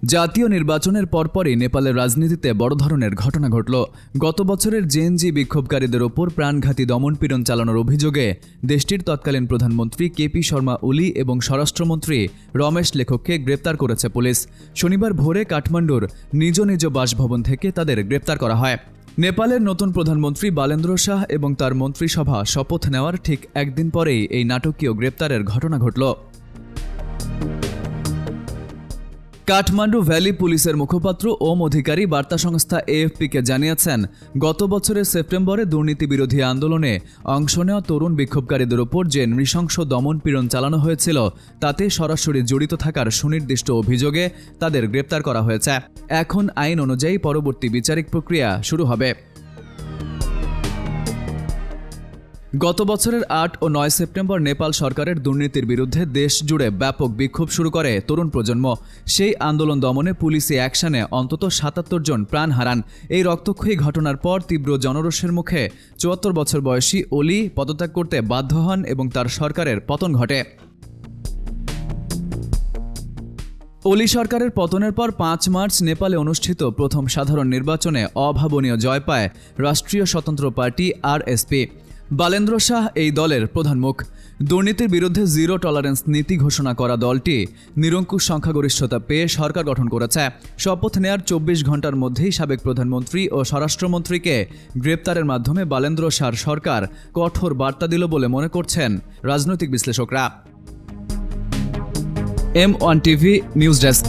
জাতীয় নির্বাচনের পরপরই নেপালের রাজনীতিতে বড় ধরনের ঘটনা ঘটল। গত বছরের জেএনজি বিক্ষোভকারীদের ওপর প্রাণঘাতী দমনপীড়ন চালানোর অভিযোগে দেশটির তৎকালীন প্রধানমন্ত্রী কেপি শর্মা ওলি এবং স্বরাষ্ট্রমন্ত্রী রমেশ লেখককে গ্রেপ্তার করেছে পুলিশ। শনিবার ভোরে কাঠমান্ডুর নিজ নিজ বাসভবন থেকে তাদের গ্রেপ্তার করা হয়। নেপালের নতুন প্রধানমন্ত্রী বালেন্দ্র শাহ এবং তার মন্ত্রিসভা শপথ নেওয়ার ঠিক একদিন পরেই এই নাটকীয় গ্রেপ্তারের ঘটনা ঘটল। কাঠমান্ডু ভ্যালি পুলিশের মুখপাত্র ওম অধিকারী বার্তা সংস্থা এএফপিকে জানিয়েছেন, গত বছরের সেপ্টেম্বরে দুর্নীতি বিরোধী আন্দোলনে অংশ নেওয়া তরুণ বিক্ষোভকারীদের ওপর যে নৃশংস দমনপীড়ন চালানো হয়েছিল তাতে সরাসরি জড়িত থাকার সুনির্দিষ্ট অভিযোগে তাদের গ্রেপ্তার করা হয়েছে। এখন আইন অনুযায়ী পরবর্তী বিচারিক প্রক্রিয়া শুরু হবে। গত বছরের ৮ ও ৯ সেপ্টেম্বর নেপাল সরকারের দুর্নীতির বিরুদ্ধে দেশ জুড়ে ব্যাপক বিক্ষোভ শুরু করে তরুণ প্রজন্ম। সেই আন্দোলন দমনে পুলিশি অ্যাকশনে অন্তত ৭৭ জন প্রাণ হারান। এই রক্তক্ষয়ী ঘটনার পর তীব্র জনরোষের মুখে ৭৪ বছর বয়সী ওলি পদত্যাগ করতে বাধ্য হন এবং তার সরকারের পতন ঘটে। ওলি সরকারের পতনের পর ৫ মার্চ নেপালে অনুষ্ঠিত প্রথম সাধারণ নির্বাচনে অভাবনীয় জয় পায় রাষ্ট্রীয় স্বতন্ত্র পার্টি আরএসপি। বালেন্দ্র শাহ এই দলের প্রধান মুখ। দুর্নীতির বিরুদ্ধে জিরো টলারেন্স নীতি ঘোষণা করা দলটি নিরঙ্কুশ সংখ্যাগরিষ্ঠতা পেয়ে সরকার গঠন করেছে। শপথ নেয়ার ২৪ ঘণ্টার মধ্যেই সাবেক প্রধানমন্ত্রী ও স্বরাষ্ট্রমন্ত্রীকে গ্রেপ্তারের মাধ্যমে বালেন্দ্র শাহর সরকার কঠোর বার্তা দিল বলে মনে করছেন রাজনৈতিক বিশ্লেষকরা। M1 TV news desk.